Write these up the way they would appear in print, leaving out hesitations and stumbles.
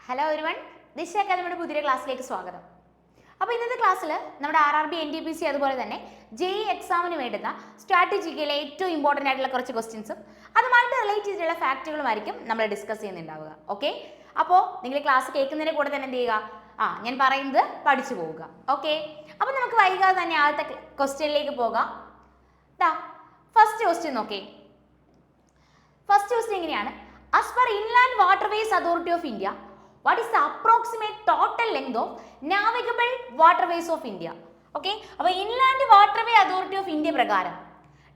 Hello everyone, ദിശ അക്കാദമിയുടെ പുതിയ ക്ലാസ്സിലേക്ക് സ്വാഗതം. അപ്പോൾ ഇന്നത്തെ ക്ലാസ്സിൽ നമ്മുടെ RRB NTPC അതുപോലെ തന്നെ JEE എക്സാമിന് വേണ്ടുന്ന സ്ട്രാറ്റജിക്കയിലെ ഏറ്റവും ഇമ്പോർട്ടൻ്റ് ആയിട്ടുള്ള കുറച്ച് ക്വസ്റ്റ്യൻസും അതുമായിട്ട് റിലേറ്റ് ചെയ്തിട്ടുള്ള ഫാക്റ്റുകളുമായിരിക്കും നമ്മൾ ഡിസ്കസ് ചെയ്യുന്നുണ്ടാവുക. ഓക്കെ, അപ്പോൾ നിങ്ങൾ ക്ലാസ് കേൾക്കുന്നതിനെ കൂടെ തന്നെ എന്ത് ചെയ്യുക, ഞാൻ പറയുന്നത് പഠിച്ചു പോവുക. ഓക്കെ, അപ്പോൾ നമുക്ക് വൈകാതെ തന്നെ ആദ്യത്തെ ക്വസ്റ്റ്യനിലേക്ക് പോകാം. ഫസ്റ്റ് ക്വസ്റ്റ്യൻ നോക്കേ. ഫസ്റ്റ് ക്വസ്റ്റ്യൻ എങ്ങനെയാണ്? As per Inland Waterways Authority of India, what is the approximate total length of navigable waterways of India? Okay, അപ്പോൾ inland waterway authority of India പ്രകാരം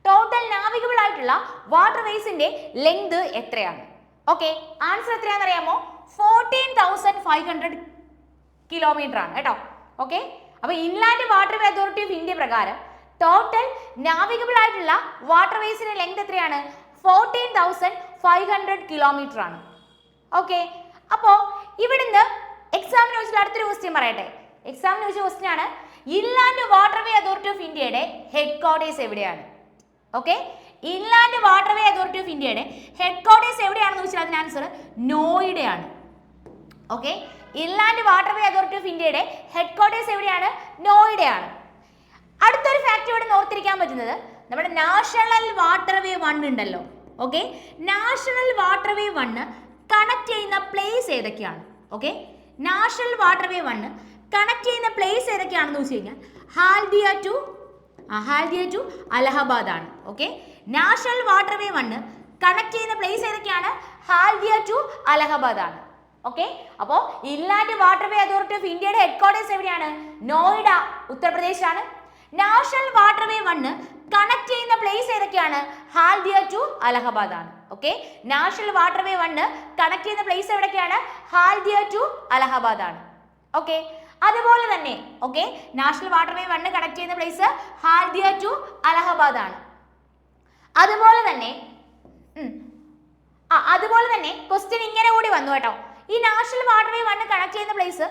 ടോട്ടൽ നാവിഗബിൾ ആയിട്ടുള്ള വാട്ടർവേസിന്റെ ലെങ്ത് എത്രയാണ്? Okay, answer എത്രയാണെന്ന് അറിയാമോ? 14,500 kilometre ആണ് കേട്ടോ. Okay, അപ്പോൾ inland waterway authority of India പ്രകാരം ടോട്ടൽ നാവിഗബിൾ ആയിട്ടുള്ള വാട്ടർവേസിന്റെ ലെങ്ത് എത്രയാണ്? 14,500 കിലോമീറ്റർ ആണ്. ഓക്കെ, അപ്പോൾ ഇവിടുന്ന് എക്സാമിന് ചോദിച്ചിട്ട് അടുത്തൊരു ക്വസ്റ്റ്യൻ പറയട്ടെ. എക്സാമിന് ചോദിച്ച ക്വസ്റ്റ്യൻ ആണ്, ഇൻലാൻഡ് വാട്ടർവേ അതോറിറ്റി ഓഫ് ഇന്ത്യയുടെ ഹെഡ് ക്വാർട്ടേഴ്സ് എവിടെയാണ്? Okay, inland waterway authority of ഇന്ത്യയുടെ ഹെഡ് ക്വാർട്ടേഴ്സ് എവിടെയാണെന്ന് ചോദിച്ചാൽ അതിന് ആൻസർ നോയിഡയാണ്. Okay, inland waterway authority of ഇന്ത്യയുടെ ഹെഡ് ക്വാർട്ടേഴ്സ് എവിടെയാണ്? നോയിഡയാണ്. അടുത്തൊരു ഫാക്ട് ഇവിടെ ഓർത്തിരിക്കാൻ പറ്റുന്നത്, നമ്മുടെ നാഷണൽ വാട്ടർവേ 1 ഉണ്ടല്ലോ. ഓക്കെ, നാഷണൽ വാട്ടർവേ 1 കണക്ട് ചെയ്യുന്ന പ്ലേസ് ഏതൊക്കെയാണ്? ഓക്കെ, നാഷണൽ വാട്ടർവേ 1 കണക്ട് ചെയ്യുന്ന പ്ലേസ് ഏതൊക്കെയാണെന്ന് വെച്ച് കഴിഞ്ഞാൽ ഹാൽദിയ ടു അലഹബാദ് ആണ്. ഓക്കെ, നാഷണൽ വാട്ടർവേ 1 കണക്ട് ചെയ്യുന്ന പ്ലേസ് ഏതൊക്കെയാണ്? ഹാൽദിയ ടു അലഹബാദ് ആണ്. ഓക്കെ, അപ്പോൾ ഇൻലാൻഡ് വാട്ടർവേ അതോറിറ്റി ഓഫ് ഇന്ത്യയുടെ ഹെഡ് ക്വാർട്ടേഴ്സ് എവിടെയാണ്? നോയിഡ, ഉത്തർപ്രദേശ് ആണ്. നാഷണൽ വാട്ടർവേ 1 കണക്ട് ചെയ്യുന്ന പ്ലേസ് ഏതൊക്കെയാണ്? ഹാൽദിയ ടു അലഹബാദ് ആണ്. ഓക്കെ, നാഷണൽ വാട്ടർവേ 1 കണക്ട് ചെയ്യുന്ന പ്ലേസ് എവിടെയൊക്കെയാണ്? ഹാൽദിയ ടു അലഹബാദ് ആണ്. ഓക്കെ, അതുപോലെ തന്നെ ഓക്കെ, നാഷണൽ വാട്ടർവേ 1 കണക്ട് ചെയ്യുന്ന പ്ലേസ് ഹാൽദിയ ടു അലഹബാദ് ആണ്. അതുപോലെ തന്നെ ക്വസ്റ്റ്യൻ ഇങ്ങനെ കൂടി വന്നു കേട്ടോ. ഈ നാഷണൽ വാട്ടർവേ 1 കണക്ട് ചെയ്യുന്ന പ്ലേസ്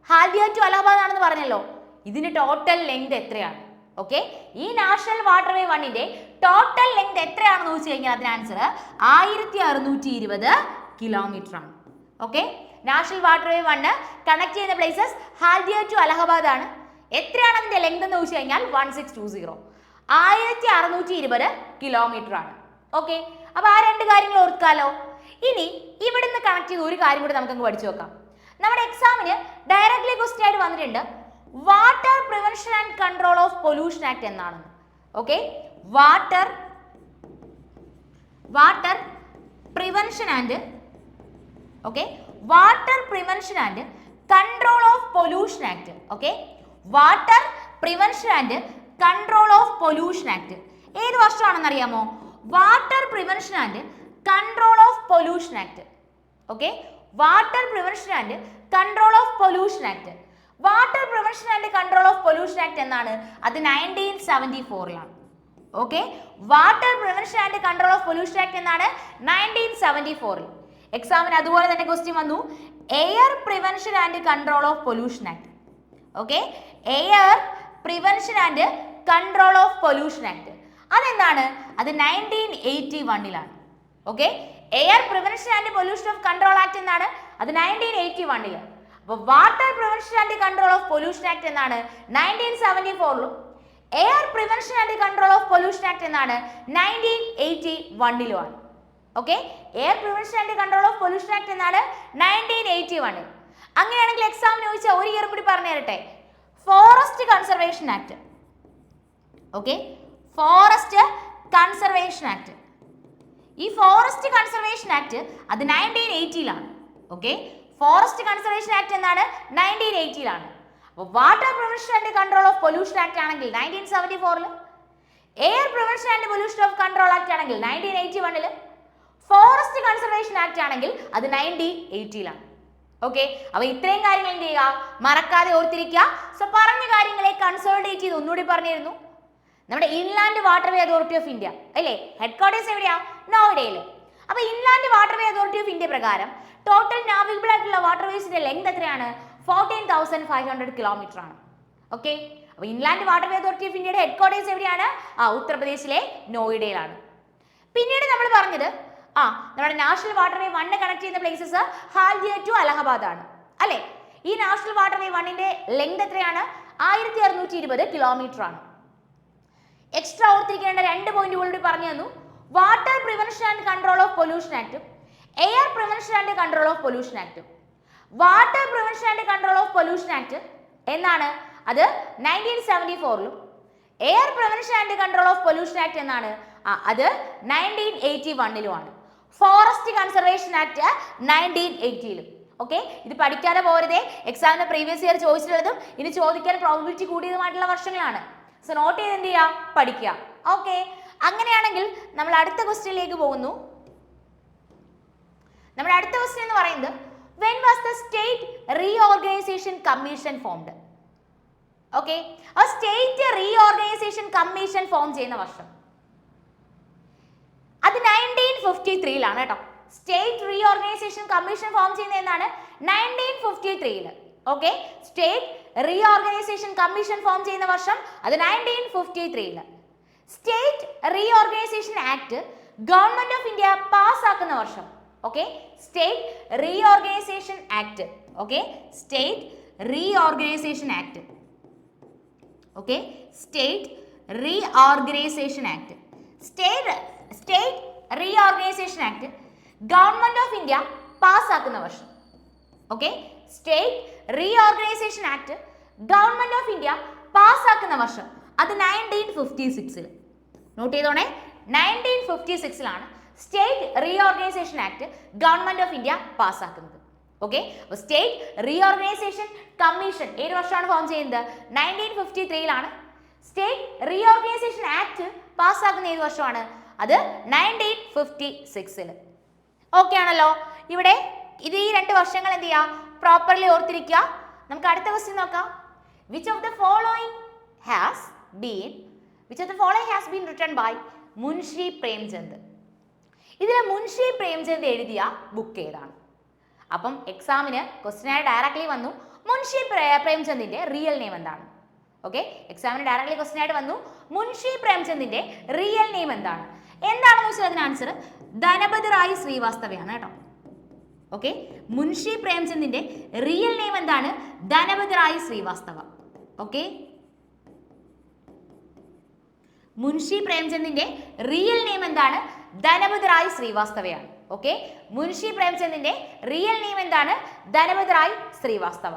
ഹാൽദിയ ടു അലഹബാദ് ആണെന്ന് പറഞ്ഞല്ലോ. ഇതിന് ടോട്ടൽ ലെങ്ത് എത്രയാണ്? ഓക്കെ, ഈ നാഷണൽ വാട്ടർവേ 1ന്റെ ടോട്ടൽ ലെങ്ത് എത്രയാണെന്ന് ചോദിച്ചു കഴിഞ്ഞാൽ അതിന് ആൻസർ 1620 കിലോമീറ്റർ ആണ്. ഓക്കെ, നാഷണൽ വാട്ടർവേ 1 കണക്ട് ചെയ്യുന്ന പ്ലേസസ് ഹാൽദിയ ടു അലഹബാദ് ആണ്. എത്രയാണ് അതിന്റെ ലെങ്ത് എന്ന് ചോദിച്ചു കഴിഞ്ഞാൽ 1620 1620 കിലോമീറ്റർ ആണ്. ഓക്കെ, അപ്പൊ ആ രണ്ട് കാര്യങ്ങൾ ഓർക്കാലോ. ഇനി ഇവിടുന്ന് കണക്ട് ചെയ്ത ഒരു കാര്യം കൂടി നമുക്ക് പഠിച്ചു നോക്കാം. നമ്മുടെ എക്സാമിന് ഡയറക്ട്ലി ക്വസ്റ്റ്യൻ ആയിട്ട് വന്നിട്ടുണ്ട്, water prevention and control of pollution act എന്നാണെന്ന്. Okay, water prevention and control of pollution act. Okay, water prevention and control of pollution act ഏത് വർഷമാണെന്ന് അറിയാമോ? Water prevention and control of pollution act. Okay, water prevention and control of pollution act. Water prevention and control of pollution act എന്നാണ്, അത് 1974ലാണ്. Okay, water prevention and control of pollution act എന്നാണ് 1974. എക്സാമിന് അതുപോലെ തന്നെ ക്വസ്റ്റ്യൻ വന്നു, air prevention and control of pollution act. Okay, air prevention and control of pollution act അതെന്താണ്? അത് 1981ലാണ്. Okay, air prevention and pollution of control act എന്നാണ്, അത് 1981. അപ്പോൾ water prevention and control of pollution act എന്നാണ് 1974ലും air prevention and control of pollution act എന്നാണ് 1981ലുമാണ്. Okay, air prevention and control of pollution act എന്നാണ് 1981. അങ്ങനെയാണെങ്കിൽ എക്സാമിന് ചോദിച്ച ഒരു ഇയർ കൂടി പറഞ്ഞു തരട്ടെ, forest conservation act. Okay, forest conservation act. ഈ ഫോറസ്റ്റ് കൺസർവേഷൻ ആക്ട് അത് 1980ലാണ്. ഓക്കെ, ഫോറസ്റ്റ് കൺസർവേഷൻ ആക്ട് എന്നാണ് 1980ലാണ്. അപ്പോൾ water prevention and control of pollution act ആണെങ്കിൽ 1974ല്, air prevention and pollution of control act ആണെങ്കിൽ 1981ല്, ഫോറസ്റ്റ് കൺസർവേഷൻ ആക്ട് ആണെങ്കിൽ അത് 1980ലാണ്. ഓക്കെ, അപ്പോൾ ഇത്രയും കാര്യങ്ങൾ എന്ത് ചെയ്യുക, മറക്കാതെ ഓർത്തിരിക്കുക. സോ പറഞ്ഞ കാര്യങ്ങളെ കൺസോളിഡേറ്റ് ചെയ്ത് ഒന്നുകൂടി പറഞ്ഞിരുന്നു. നമ്മുടെ inland waterway authority of India അല്ലേ, ഹെഡ് ക്വാർട്ടേഴ്സ് എവിടെയാ? നോയിഡയിൽ. അപ്പോൾ inland waterway authority of India പ്രകാരം ടോട്ടൽ നാവിഗബിൾ ആയിട്ടുള്ള വാട്ടർവേസിന്റെ ലെങ്ത് എത്രയാണ്? 14,500 കിലോമീറ്റർ ആണ്. ഓക്കെ, അപ്പോൾ ഇൻലാൻഡ് വാട്ടർവേ അതോറിറ്റി ഓഫ് ഇന്ത്യയുടെ ഹെഡ് ക്വാർട്ടേഴ്സ് എവിടെയാണ്? ഉത്തർപ്രദേശിലെ നോയിഡയിലാണ്. പിന്നീട് നമ്മൾ പറഞ്ഞത് നമ്മുടെ നാഷണൽ വാട്ടർവേ 1 കണക്ട് ചെയ്യുന്ന പ്ലേസസ് ഹാൽദിയ ടു അലഹബാദ് ആണ് അല്ലെ. ഈ നാഷണൽ വാട്ടർവേ 1ന്റെ ലെങ്ത് എത്രയാണ്? 1620 കിലോമീറ്റർ ആണ്. എക്സ്ട്രാ ഓർത്തിരിക്കേണ്ട 2 പോയിന്റുകൾ കൂടി പറഞ്ഞു തന്നു. Water prevention and control of pollution ആക്ടും air prevention and control of pollution ആക്ടും. Water prevention and control of pollution act എന്നാണ്? അത് 1974ലും air prevention and control of pollution act എന്നാണ്? അത് 1981ലുമാണ്. ഫോറസ്റ്റ് കൺസർവേഷൻ ആക്ട് 1980ലും. ഓക്കെ, ഇത് പഠിക്കാതെ പോരുതേ. എക്സാമിന് പ്രീവിയസ് ഇയർ ചോദിച്ചിട്ടുള്ളതും ഇനി ചോദിക്കാൻ പ്രോബിലിറ്റി കൂടിയതുമായിട്ടുള്ള വർഷങ്ങളാണ്. സോ നോട്ട് ചെയ്ത് എന്ത് ചെയ്യുക? പഠിക്കുക. ഓക്കെ, അങ്ങനെയാണെങ്കിൽ നമ്മൾ അടുത്ത ക്വസ്റ്റ്യനിലേക്ക് പോകുന്നു. നമ്മുടെ അടുത്ത ക്വസ്റ്റ്യൻ എന്ന് പറയുന്നത് when was the state reorganization commission formed? Okay, ആ സ്റ്റേറ്റ് റീഓർഗനൈസേഷൻ കമ്മീഷൻ ഫോം ചെയ്യുന്ന വർഷം അത് 1953ലാണ് കേട്ടോ. സ്റ്റേറ്റ് റീഓർഗനൈസേഷൻ കമ്മീഷൻ ഫോം ചെയ്യുന്ന എന്നാണ്? 1953ല്. Okay, state reorganisation commission form ചെയ്യുന്ന വർഷം അത് 1953ല്. State reorganisation act government of India പാസ്സാക്കുന്ന വർഷം? Okay, state reorganisation act. Okay, state reorganisation act. Okay, state reorganisation act. State reorganisation act government of India പാസ്സാക്കുന്ന വർഷം? Okay, state reorganisation act government of India പാസ്സാക്കുന്ന വർഷം അത് 1956ൽ. Note ചെയ്തോണേ, 1956ലാണ് state reorganisation act government of India പാസ്സാക്കുന്നത്. Okay, state reorganisation commission ഏത് വർഷമാണ് ഫോം ചെയ്യുന്നത്? 1953ലാണ്. സ്റ്റേറ്റ് റീഓർഗനൈസേഷൻ ആക്ട് പാസ്സാക്കുന്ന ഏത് വർഷമാണ്? അത് 1956ൽ. ഓക്കെ ആണല്ലോ. ഇവിടെ ഇത് ഈ 2 വർഷങ്ങൾ എന്ത് ചെയ്യുക? പ്രോപ്പർലി ഓർത്തിരിക്കുക. നമുക്ക് അടുത്ത ക്വസ്റ്റ്യൻ നോക്കാം. Which of the following has been written by Munshi Premchand? ഇതിൽ മുൻഷി പ്രേംചന്ദ് എഴുതിയ ബുക്ക് ഏതാണ്? അപ്പം എക്സാമിന് ക്വസ്റ്റ്യനായി ഡയറക്ട്ലി വന്നു മുൻഷി പ്രേംചന്ദിന്റെ റിയൽ നെയിം എന്താണ്? ഓക്കെ, എക്സാമിന് ഡയറക്ട്ലി ക്വസ്റ്റ്യൻ ആയിട്ട് വന്നു മുൻഷി പ്രേംചന്ദിന്റെ റിയൽ നെയിം എന്താണ്? എന്താണെന്ന് വെച്ചാൽ അതിന് ആൻസർ ധനപതി റായ് ശ്രീവാസ്തവയാണ് കേട്ടോ. ഓക്കെ, മുൻഷി പ്രേംചന്ദിന്റെ റിയൽ നെയിം എന്താണ്? ധനപതി റായ് ശ്രീവാസ്തവ. ഓക്കെ, മുൻഷി പ്രേംചന്ദിന്റെ റിയൽ നെയിം എന്താണ്? ധനപതി റായ് ശ്രീവാസ്തവയാണ്. ഓക്കെ, മുൻഷി പ്രേംചന്ദിന്റെ റിയൽ നെയിം എന്താണ്? ധനപതി റായ് ശ്രീവാസ്തവ.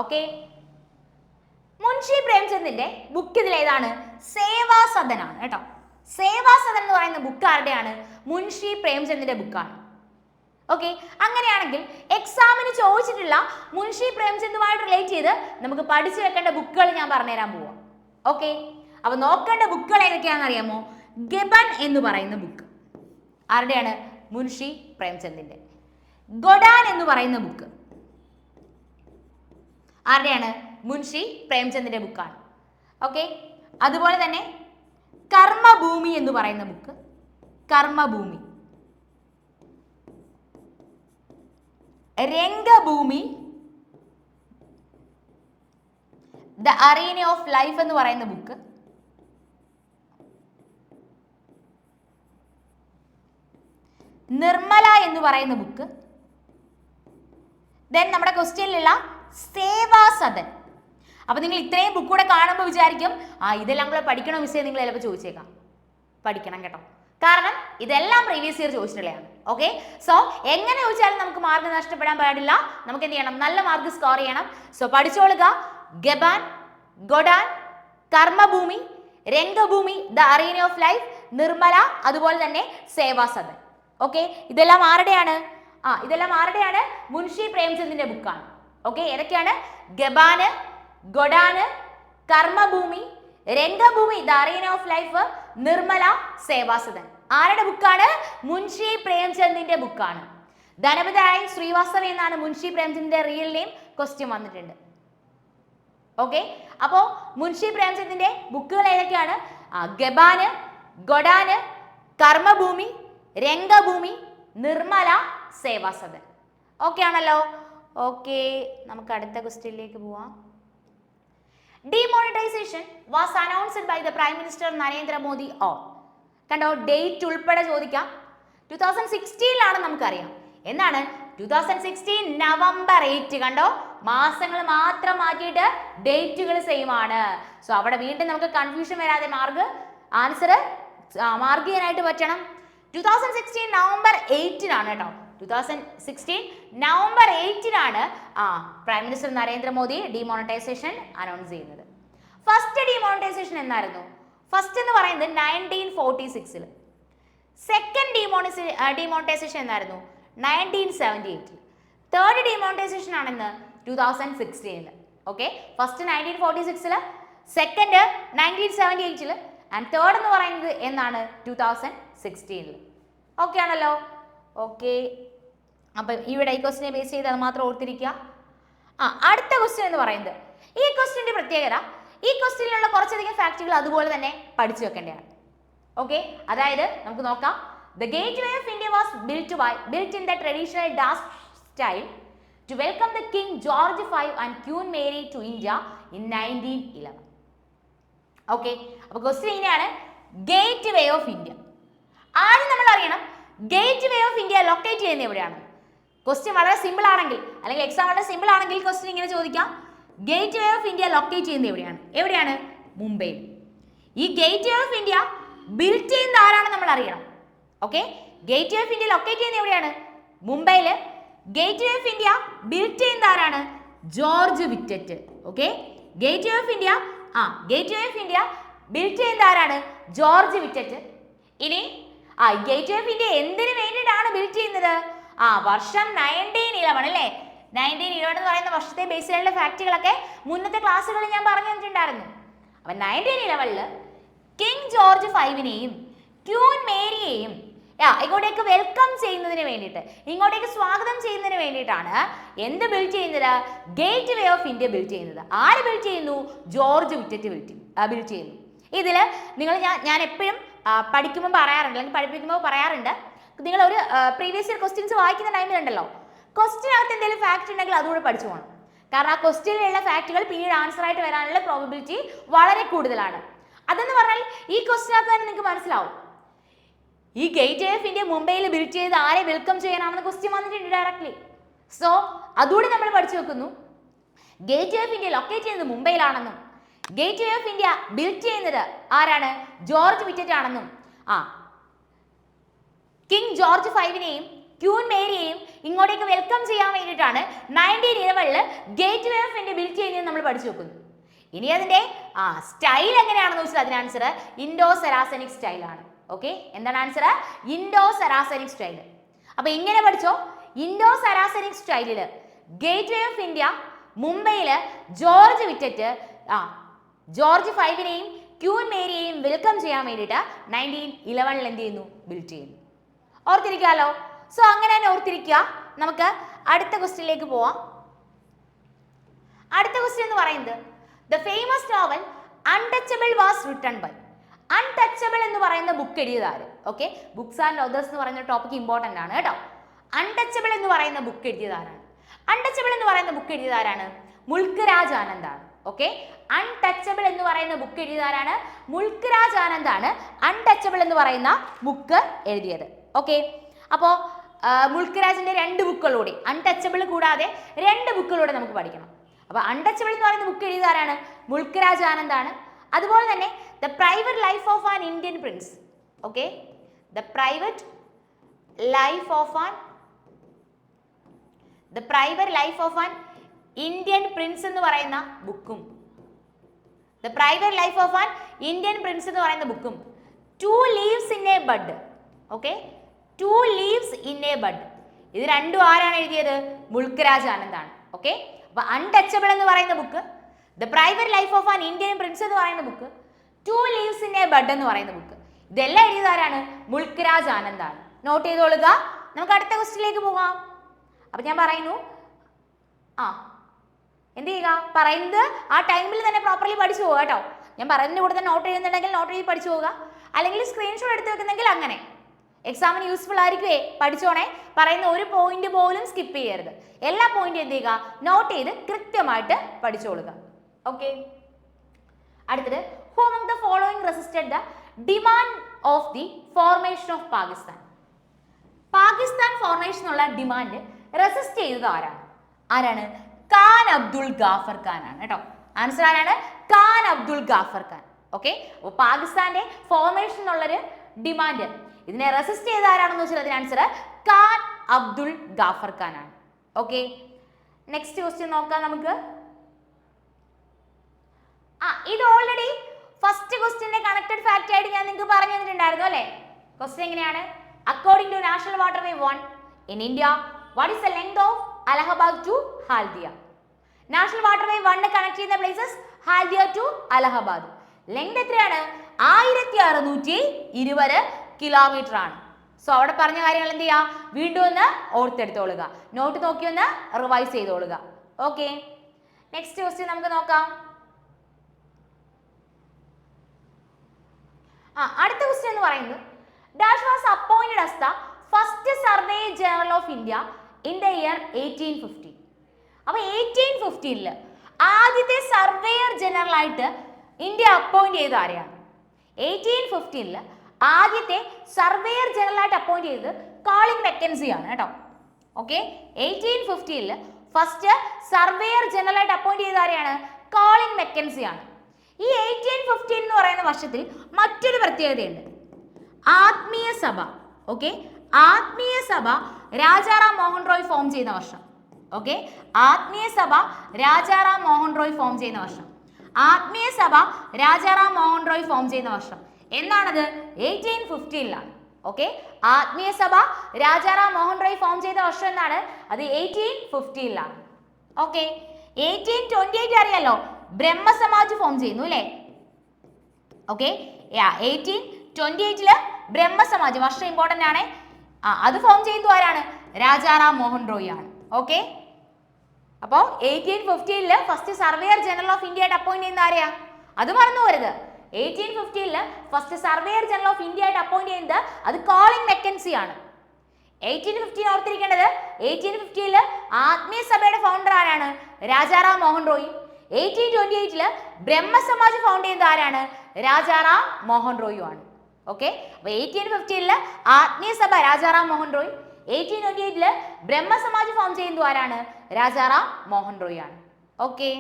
ഓക്കെ, മുൻഷി പ്രേംചന്ദിന്റെ ബുക്ക് ഇതിൽ ഏതാണ്? സേവാ സദൻ ആണ് കേട്ടോ. സേവാ സദൻ എന്ന് പറയുന്ന ബുക്ക് ആരുടെയാണ്? മുൻഷി പ്രേംചന്ദിന്റെ ബുക്കാണ്. ഓക്കെ, അങ്ങനെയാണെങ്കിൽ എക്സാമിന് ചോദിച്ചിട്ടുള്ള മുൻഷി പ്രേംചന്ദുമായിട്ട് റിലേറ്റ് ചെയ്ത് നമുക്ക് പഠിച്ചു വെക്കേണ്ട ബുക്കുകൾ ഞാൻ പറഞ്ഞുതരാൻ പോവാം. ഓക്കെ, അപ്പൊ നോക്കേണ്ട ബുക്കുകൾ ഏതൊക്കെയാണെന്ന് അറിയാമോ? ഗബൻ എന്ന് പറയുന്ന ബുക്ക് ആരുടെയാണ്? മുൻഷി പ്രേംചന്ദിന്റെ. ഗൊഡാൻ എന്ന് പറയുന്ന ബുക്ക് ആരുടെയാണ്? മുൻഷി പ്രേംചന്ദിന്റെ ബുക്കാണ്. ഓക്കെ, അതുപോലെ തന്നെ കർമ്മഭൂമി എന്ന് പറയുന്ന book, Karmabhoomi. Rangbhoomi, the arena of life എന്ന് പറയുന്ന ബുക്ക്, നിർമ്മല എന്ന് പറയുന്ന ബുക്ക്, ദെൻ നമ്മുടെ ക്വസ്റ്റ്യനിലുള്ള സേവാ സദൻ. അപ്പൊ നിങ്ങൾ ഇത്രയും ബുക്ക് കൂടെ കാണുമ്പോൾ വിചാരിക്കും ഇതെല്ലാം കൂടെ പഠിക്കണോ മിസ്സേ? നിങ്ങൾ ചിലപ്പോൾ ചോദിച്ചേക്കാം. പഠിക്കണം കേട്ടോ, കാരണം ഇതെല്ലാം പ്രീവിയസ് ഇയർ ചോദിച്ചിട്ടുള്ളതാണ്. ഓക്കെ, സോ എങ്ങനെ ചോദിച്ചാലും നമുക്ക് മാർക്ക് നഷ്ടപ്പെടാൻ പാടില്ല. നമുക്ക് എന്ത് ചെയ്യണം? നല്ല മാർക്ക് സ്കോർ ചെയ്യണം. സോ പഠിച്ചോളുക. Gaban, Godan, Karmabhoomi, Rangbhoomi, the arena of life, Nirmala, അതുപോലെ തന്നെ സേവാ സദൻ. ഓക്കെ, ഇതെല്ലാം ആരുടെയാണ്? ഇതെല്ലാം ആരുടെയാണ്? മുൻഷി പ്രേംചന്ദിന്റെ ബുക്കാണ്. ഓക്കെ, ഏതൊക്കെയാണ്? Gaban, Godan, Karmabhoomi, Rangbhoomi, the arena of life, Nirmala, Seva Sadan. ആരുടെ ബുക്കാണ്? മുൻഷി പ്രേംചന്ദിന്റെ ബുക്കാണ്. ധനപതി റായ് ശ്രീവാസ്തവ എന്നാണ് മുൻഷി പ്രേംചന്ദിന്റെ റിയൽ നെയിം. ക്വസ്റ്റ്യൻ വന്നിട്ടുണ്ട്. ഓക്കെ, അപ്പോ മുൻഷി പ്രേംചന്ദിന്റെ ബുക്കുകൾ ഏതൊക്കെയാണ്? ഗബാന്, ഗൊഡാന്, കർമ്മഭൂമി, രംഗഭൂമി, നിർമ്മല, സേവാ സദൻ. ഓക്കെ ആണല്ലോ. ഓക്കെ, നമുക്ക് അടുത്ത ക്വസ്റ്റ്യനിലേക്ക് പോവാം. Demonetization was announced by the Prime Minister Narendra Modi on. കണ്ടോ, ഡേറ്റ് ഉൾപ്പെടെ ചോദിക്കാം. 2016 നമുക്കറിയാം. എന്താണ് 2016 നവംബർ 8. കണ്ടോ, മാസങ്ങൾ മാത്രം മാറ്റിയിട്ട് ഡേറ്റുകൾ സെയിം ആണ്. സോ അവിടെ വീണ്ടും നമുക്ക് കൺഫ്യൂഷൻ വരാതെ ആൻസർ മാർക്ക് ചെയ്യാനായിട്ട് പറ്റണം. 2016 നവംബർ 8 കേട്ടോ. 2016 November 8 prime minister Narendra Modi demonetisation announce ചെയ്യുന്നത്. ഫസ്റ്റ് ഡിമോണിറ്റൈസേഷൻ എന്നായിരുന്നു? ഫസ്റ്റ് എന്ന് പറയുന്നത് 1946. സെക്കൻഡ് ഡിമോണിറ്റൈസേഷൻ എന്നായിരുന്നു? 1978. തേർഡ് ഡിമോണിറ്റൈസേഷൻ ആണെന്ന് 2016. Okay, first 1946, second 1978 and third എന്ന് പറയുന്നത് എന്നാണ്? 2016. ഓക്കെ ആണല്ലോ? ഓക്കെ, അപ്പം ഇവിടെ ഈ ക്വസ്റ്റിനെ ബേസ് ചെയ്ത് അത് മാത്രം ഓർത്തിരിക്കുക. അടുത്ത ക്വസ്റ്റ്യൻ എന്ന് പറയുന്നത്, ഈ ക്വസ്റ്റ്യൻ്റെ പ്രത്യേകത, ഈ ക്വസ്റ്റ്യനിലുള്ള കുറച്ചധികം ഫാക്റ്റുകൾ അതുപോലെ തന്നെ പഠിച്ചു വെക്കേണ്ടതാണ്. ഓക്കെ, അതായത് നമുക്ക് നോക്കാം. The Gateway of India was built in the traditional Dutch style to welcome the King George V and Queen Mary to India in 1911. Okay, അപ്പോൾ ക്വസ്റ്റ്യൻ ഇങ്ങനെയാണ്, ഗേറ്റ് വേ ഓഫ് ഇന്ത്യ. ആദ്യം നമ്മൾ അറിയണം gate way of India locate ചെയ്യുന്നത് എവിടെയാണ്. Question വളരെ simple ആണെങ്കിൽ, അല്ലെങ്കിൽ എക്സാം വളരെ സിമ്പിൾ ആണെങ്കിൽ ക്വസ്റ്റ്യൻ ഇങ്ങനെ ചോദിക്കാം, gateway of India locate ചെയ്യുന്നത് എവിടെയാണ്? മുംബൈയിൽ. ഈ gateway of India built ചെയ്യുന്ന ആരാണ് നമ്മൾ അറിയണം. Okay, gateway of India locate ചെയ്യുന്നത് എവിടെയാണ്? മുംബൈയിൽ. Gateway of India built ചെയ്യുന്ന ആരാണ്? George Wittet. Okay, gateway of India built ചെയ്യുന്ന ആരാണ്? George Wittet. ഇനി ഗേറ്റ് വേ ഓഫ് ഇന്ത്യ എന്തിനു വേണ്ടിയിട്ടാണ് ബിൽറ്റ് ചെയ്യുന്നത്? വർഷം 1911 അല്ലേ? 1911 എന്ന് പറയുന്ന വർഷത്തെ ബേസ് ചെയ്തുള്ള ഫാക്റ്റുകളൊക്കെ മുന്നത്തെ ക്ലാസ്സുകളിൽ ഞാൻ പറഞ്ഞു തന്നിട്ടുണ്ടായിരുന്നു. അപ്പം 1911 കിങ് ജോർജ് ഫൈവിനെയും ക്യൂൻ മേരിയെയും ഇങ്ങോട്ടേക്ക് വെൽക്കം ചെയ്യുന്നതിന് വേണ്ടിയിട്ട്, ഇങ്ങോട്ടേക്ക് സ്വാഗതം ചെയ്യുന്നതിന് വേണ്ടിയിട്ടാണ് എന്ത് ബിൽഡ് ചെയ്യുന്നത്? Gate way of India build ചെയ്യുന്നത്. ആര് ബിൽഡ് ചെയ്യുന്നു? ജോർജ് വിറ്ററ്റ് ബിൽഡ് ചെയ്യുന്നു. ഇതിൽ ഞാൻ എപ്പോഴും പഠിക്കുമ്പോൾ പറയാറുണ്ട്, അല്ലെങ്കിൽ പഠിപ്പിക്കുമ്പോൾ പറയാറുണ്ട്, നിങ്ങൾ ഒരു പ്രീവിയസ് ഇയർ ക്വസ്റ്റ്യൻസ് വായിക്കുന്ന ടൈമിലുണ്ടല്ലോ, ക്വസ്റ്റ്യനകത്ത് എന്തെങ്കിലും ഫാക്ട് ഉണ്ടെങ്കിൽ അതുകൂടെ പഠിച്ചു പോകണം. കാരണം ആ ക്വസ്റ്റ്യനിലുള്ള ഫാക്റ്റുകൾ പിന്നീട് ആൻസർ ആയിട്ട് വരാനുള്ള പ്രോബബിലിറ്റി വളരെ കൂടുതലാണ്. അതെന്ന് പറഞ്ഞാൽ ഈ ക്വസ്റ്റ്യനകത്ത് തന്നെ നിങ്ങൾക്ക് മനസ്സിലാവും. ഈ ഗേറ്റ് വേ ഓഫ് ഇന്ത്യ മുംബൈയിൽ ബിൽഡ് ചെയ്ത് ആരെ വെൽക്കം ചെയ്യാനാണെന്ന് ക്വസ്റ്റ്യൻ വന്നിട്ടുണ്ട് ഡയറക്ട്ലി. സോ അതുകൂടി നമ്മൾ പഠിച്ചു വെക്കുന്നു. Gateway of India locate ചെയ്യുന്നത് മുംബൈയിലാണെന്നും gateway of India build ചെയ്യുന്നത് ആരാണ്? ജോർജ് വിറ്ററ്റ് ആണെന്നും കിങ് ജോർജ് ഫൈവിനെയും ക്യൂൻ മേരിയെയും ഇങ്ങോട്ടേക്ക് വെൽക്കം ചെയ്യാൻ വേണ്ടിയിട്ടാണ് 1911 gateway of India build ചെയ്യുന്നത് നമ്മൾ പഠിച്ചു വെക്കുന്നു. ഇനി അതിന്റെ സ്റ്റൈൽ എങ്ങനെയാണെന്ന് വെച്ചാൽ അതിന് ആൻസർ ഇൻഡോ സെറാസനിക് സ്റ്റൈലാണ്. ഓക്കെ, എന്താണ് ആൻസർ? Indo സെറാസനിക് style. അപ്പൊ ഇങ്ങനെ പഠിച്ചോ, ഇൻഡോ സെറാസനിക് സ്റ്റൈലില് ഗേറ്റ് വേ ഓഫ് ഇന്ത്യ മുംബൈയില് ജോർജ് വിറ്ററ്റ് ജോർജ് ഫൈവിനെയും ക്യൂൻ മേരിയെയും വെൽക്കം ചെയ്യാൻ വേണ്ടിയിട്ട് 1911 എന്ത് ചെയ്യുന്നു? ബിൽഡ് ചെയ്യുന്നു. ഓർത്തിരിക്കാലോ? സോ അങ്ങനെ തന്നെ ഓർത്തിരിക്കുക. നമുക്ക് അടുത്ത ക്വസ്റ്റ്യനിലേക്ക് പോവാം. അടുത്ത ക്വസ്റ്റ്യൻ എന്ന് പറയുന്നത്, the famous novel untouchable was written by. Untouchable എന്ന് പറയുന്ന ബുക്ക് എഴുതിയതാര്? ഓക്കെ, ബുക്സ് ആൻഡ് ഓതേഴ്സ് എന്ന് പറയുന്ന ടോപ്പിക് ഇമ്പോർട്ടൻ്റ് ആണ് കേട്ടോ. അൺടച്ചബിൾ എന്ന് പറയുന്ന ബുക്ക് എഴുതിയതാരാണ്? അൺടച്ചബിൾ എന്ന് പറയുന്ന book എഴുതിയതാരാണ്? Mulk Raj ആനന്ദാണ്. Okay, untouchable എന്ന് പറയുന്ന ബുക്ക് എഴുതിയതാരാണ്? മുൾക്ക് രാജ് ആനന്ദാണ് അൺടച്ചബിൾ എന്ന് പറയുന്ന ബുക്ക് എഴുതിയത്. ഓക്കെ, അപ്പോൾ മുൾക്ക് രാജിന്റെ 2 ബുക്കുകളൂടെ, അൺടച്ചബിൾ കൂടാതെ 2 ബുക്കുകളൂടെ നമുക്ക് പഠിക്കണം. അപ്പോൾ അൺടച്ചബിൾ എന്ന് പറയുന്ന ബുക്ക് എഴുതിയതാരാണ്? മുൾക്ക് രാജ് ആനന്ദാണ്. അതുപോലെ തന്നെ the private life of an Indian Prince. Okay, the private life of an Indian Prince എന്ന് പറയുന്ന ബുക്കും, the private life of an Indian Prince എന്ന് പറയുന്ന ബുക്കും, 2 leaves in A bud. Okay, 2 leaves in A bud. ഇത് രണ്ടും ആരാണ് എഴുതിയത്? മുൾക്ക് രാജ് ആനന്ദാണ്. ഓക്കെ, അപ്പൊ അൺടച്ചബിൾ എന്ന് പറയുന്ന book, the private life of an Indian Prince എന്ന് പറയുന്ന book, 2 leaves in A bud എന്ന് പറയുന്ന ബുക്ക്, ഇതെല്ലാം എഴുതിയത് ആരാണ്? മുൾക്ക് രാജ് ആനന്ദാണ്. നോട്ട് ചെയ്തോളുക. നമുക്ക് അടുത്ത ക്വസ്റ്റ്യനിലേക്ക് പോകാം. അപ്പൊ ഞാൻ പറയുന്നു, എന്ത് ചെയ്യുക? പറയുന്നത് ആ ടൈമിൽ തന്നെ പ്രോപ്പർലി പഠിച്ചു പോവുക കേട്ടോ. ഞാൻ പറയുന്നതിന് കൂടെ തന്നെ നോട്ട് ചെയ്യുന്നുണ്ടെങ്കിൽ നോട്ട് ചെയ്ത് പഠിച്ചു പോവുക, അല്ലെങ്കിൽ സ്ക്രീൻഷോട്ട് എടുത്ത് വെക്കുന്നെങ്കിൽ അങ്ങനെ. എക്സാമിന് യൂസ്ഫുൾ ആയിരിക്കുമേ, പഠിച്ചോണേ. പറയുന്ന ഒരു പോയിന്റ് പോലും സ്കിപ്പ് ചെയ്യരുത്. എല്ലാ പോയിന്റും എന്ത് ചെയ്യുക? നോട്ട് ചെയ്ത് കൃത്യമായിട്ട് പഠിച്ചോളുക. ഓക്കെ, അടുത്തത്, who the following resisted the demand of the formation of Pakistan. Pakistan ഫോർമേഷനുള്ള ഡിമാൻഡ് റെസിസ്റ്റ് ചെയ്തത് ആരാണ്? ഖാൻ അബ്ദുൾ ഗാഫർ ഖാൻ ആണ് കേട്ടോ. ആൻസർ ആരാണ്? ഖാൻ അബ്ദുൾ ഗാഫർ ഖാൻ. ഓക്കെ, അപ്പോൾ പാകിസ്ഥാന്റെ ഫോർമേഷൻ എന്നുള്ളൊരു ഡിമാൻഡ് ഇതിനെ റെസിസ്റ്റ് ചെയ്ത ആരാണെന്ന് വെച്ചാൽ അതിന് ആൻസർ ഖാൻ അബ്ദുൾ ഗാഫർ ഖാൻ ആണ്. ഓക്കെ, നെക്സ്റ്റ് ക്വസ്റ്റ്യൻ നോക്കാം നമുക്ക്. ഇത് ഓൾറെഡി ഫസ്റ്റ് ക്വസ്റ്റ്യന്റെ കണക്റ്റഡ് ഫാക്ട് ആയിട്ട് ഞാൻ നിങ്ങൾക്ക് പറഞ്ഞു തന്നിട്ടുണ്ടായിരുന്നു അല്ലേ? ക്വസ്റ്റ്യൻ എങ്ങനെയാണ്? According to national waterway 1 in India what is the length of Allahabad to Haldia? National waterway 1 connect ചെയ്യുന്ന places Haldia to Allahabad. Length എത്രയാണ്? 1620 കിലോമീറ്റർ ആണ്. സോ അവിടെ പറഞ്ഞ കാര്യങ്ങൾ എന്ത് ചെയ്യുക? വീണ്ടും ഒന്ന് ഓർത്തെടുത്തോളുക, നോട്ട് നോക്കി ഒന്ന് റിവൈസ് ചെയ്തോളുക. ഓക്കെ, നെക്സ്റ്റ് ക്വസ്റ്റ്യൻ നമുക്ക് നോക്കാം. അടുത്ത ക്വസ്റ്റ്യൻ എന്ന് പറയുന്നത് dash was appointed as the first survey general of India in the year 1850. അപ്പൊ 1850 ആദ്യത്തെ സർവേയർ ജനറൽ ആയിട്ട് ഇന്ത്യ അപ്പോയിന്റ് ചെയ്ത ആരെയാണ്? 1850 ആദ്യത്തെ സർവേയർ ജനറൽ ആയിട്ട് അപ്പോയിന്റ് ചെയ്തത് കോളിൻ മെക്കൻസി ആണ് കേട്ടോ. ഓക്കെ, 1850 ഫസ്റ്റ് സർവേയർ ജനറൽ ആയിട്ട് അപ്പോയിന്റ് ചെയ്ത ആരെയാണ്? കോളിൻ മെക്കൻസി ആണ്. ഈ 1850 എന്ന് പറയുന്ന വർഷത്തിൽ മറ്റൊരു പ്രത്യേകതയുണ്ട്. ആത്മീയ സഭ. ഓക്കെ, ആത്മീയ സഭ രാജാറാം മോഹൻ റോയ് ഫോം ചെയ്യുന്ന വർഷം. ഓക്കെ, ആത്മീയ സഭ രാജാറാം മോഹൻ റോയ് ഫോം ചെയ്യുന്ന വർഷം. ആത്മീയ സഭ രാജാറാം മോഹൻ റോയ് ഫോം ചെയ്യുന്ന വർഷം എന്നാണത്? 1850 ഓക്കെ, ആത്മീയ സഭ രാജാറാം മോഹൻ റോയ് ഫോം ചെയ്ത വർഷം എന്നാണ്? അത് 1850 ഓക്കെ, 1828 അറിയാലോ, ബ്രഹ്മസമാജ് ഫോം ചെയ്യുന്നു അല്ലേ? ഓക്കെ, 1828 ബ്രഹ്മസമാജ് വർഷം ഇമ്പോർട്ടന്റ് ആണ്. അത് ഫോം ചെയ്യുന്നത് ആരാണ്? രാജാറാം മോഹൻ റോയ് ആണ്. ഓക്കെ, അപ്പോൾ 1850 first surveyor general of India ആയിട്ട് അപ്പോയിന്റ് ചെയ്യുന്ന ആരെയാ? അത് മറന്നു പോരുത്. 1850 first surveyor general of India ആയിട്ട് അപ്പോയിന്റ് ചെയ്യുന്നത് അത് കോളിൻ മെക്കൻസി ആണ്. 1850 ഓർത്തിരിക്കേണ്ടത്, 1850 ആത്മീയ സഭയുടെ ഫൗണ്ടർ ആരാണ്? രാജാറാം മോഹൻ റോയ്. 1828 ബ്രഹ്മസമാജ് ഫൗണ്ട് ചെയ്യുന്നത് ആരാണ്? രാജാറാം മോഹൻ റോയു ആണ്. ഓക്കെ, അപ്പൊ 1850 ആത്മീയ സഭ രാജാറാം മോഹൻ റോയ്, 1828 ബ്രഹ്മസമാജ് ഫോം ചെയ്യുന്നത് ആരാണ്? രാജാറാം മോഹൻ റോയ് ആണ്. ഓക്കെ,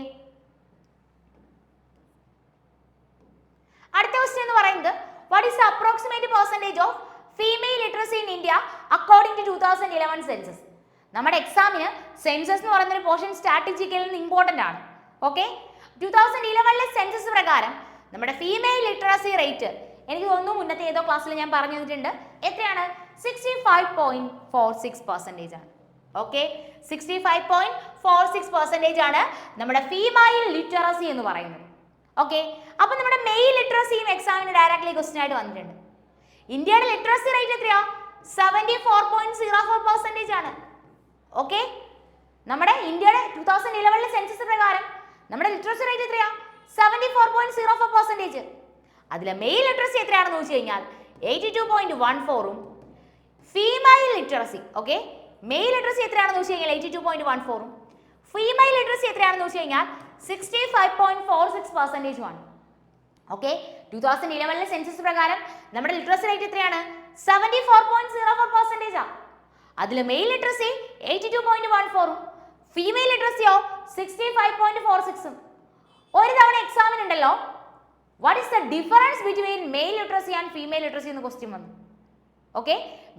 അടുത്ത ക്വസ്റ്റ്യൻ എന്ന് പറയുന്നത് what is the approximate percentage of female literacy in India according to 2011 census? നമ്മുടെ എക്സാമിന് സെൻസസ് എന്ന് പറയുന്ന ഒരു പോർഷൻ സ്റ്റാറ്റിസ്റ്റിക്കലിൽ നിന്ന് ഇമ്പോർട്ടന്റ് ആണ്. ഓക്കെ, 2011 സെൻസസ് പ്രകാരം നമ്മുടെ ഫീമെയിൽ ലിറ്ററസി റേറ്റ് എനിക്ക് തോന്നുന്നു മുന്നത്തെ ഏതോ ക്ലാസ്സിൽ ഞാൻ പറഞ്ഞു തന്നിട്ടുണ്ട്. എത്രയാണ്? 65.46% ആണ്. ഓക്കെ, 65.46% ആണ് നമ്മുടെ ഫീമെയിൽ ലിറ്ററസി എന്ന് പറയുന്നത്. ഓക്കെ, അപ്പൊ നമ്മുടെ മെയിൽ ലിറ്ററസിയും എക്സാമിന് ഡയറക്ട്ലി ക്വസ്റ്റ്യൻ ആയിട്ട് വന്നിട്ടുണ്ട്. ഇന്ത്യയുടെ ലിറ്ററസി റേറ്റ് എത്രയാ? 74.04% ആണ്. ഓക്കെ, നമ്മുടെ ഇന്ത്യയുടെ 2011 സെൻസസ് പ്രകാരം നമ്മുടെ ലിറ്ററസി റേറ്റ് എത്രയാ? 74.04%. അതിലെ മെയിൽ ലിറ്ററസി എത്രയാണെന്ന് ചോദിച്ചു കഴിഞ്ഞാൽ 82.14ഉം female literacy okay male literacy എത്രയാണെന്ന് ചോദിച്ചു കഴിഞ്ഞാൽ 82.14ഉം ഫീമെയിൽ ലിറ്ററസി എത്രയാണെന്ന് ചോദിച്ചു കഴിഞ്ഞാൽ 65.46% ആണ്. ഓക്കെ, 2011 സെൻസസ് പ്രകാരം നമ്മുടെ ലിറ്ററസി റേറ്റ് എത്രയാണ്? 74.04% ആണ്. അതിൽ മെയിൽ ലിറ്ററസി 82.14ഉം ഫീമെയിൽ ലിറ്ററസിയോ 65.46ഉം. ഒരു തവണ എക്സാമിന് ഉണ്ടല്ലോ what is the difference between male literacy and female literacy എന്ന് ക്വസ്റ്റ്യൻ വന്നു. ഓക്കെ,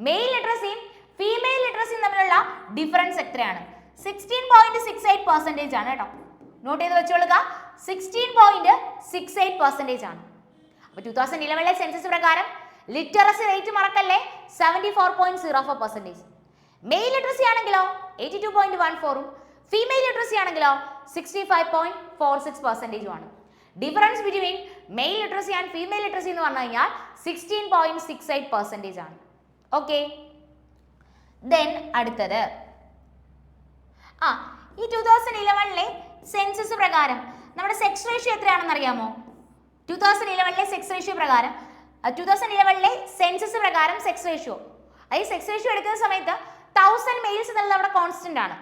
മെയിൽ ലിറ്ററസിയും ഫീമെയിൽ ലിറ്ററസിയും തമ്മിലുള്ള ഡിഫറൻസ് എത്രയാണ്? 16.68% ആണ് കേട്ടോ. നോട്ട് ചെയ്ത് വെച്ചോളുക, 16.68% ആണ്. അപ്പോൾ 2011 സെൻസസ് പ്രകാരം ലിറ്ററസി റേറ്റ് മറക്കല്ലേ 74.04%. മെയിൽ ലിറ്ററസി ആണെങ്കിലോ 82.14ഉം ഫീമെയിൽ ലിറ്ററസി ആണെങ്കിലോ 65.46% ആണ്. Difference between male literacy and female literacy എന്ന് പറഞ്ഞു കഴിഞ്ഞാൽ 16.68% ആണ്. ഓക്കെ, ദെൻ അടുത്തത് ഈ 2011 സെൻസസ് പ്രകാരം നമ്മുടെ സെക്സ് റേഷ്യോ എത്രയാണെന്ന് അറിയാമോ? 2011 സെക്സ് റേഷ്യോ പ്രകാരം 2011 സെൻസസ് പ്രകാരം സെക്സ് റേഷ്യോ ഈ സെക്സ് റേഷ്യോ എടുക്കുന്ന സമയത്ത് 1000 മെയിൽസ് എന്നുള്ളത് അവിടെ കോൺസ്റ്റന്റ് ആണ്.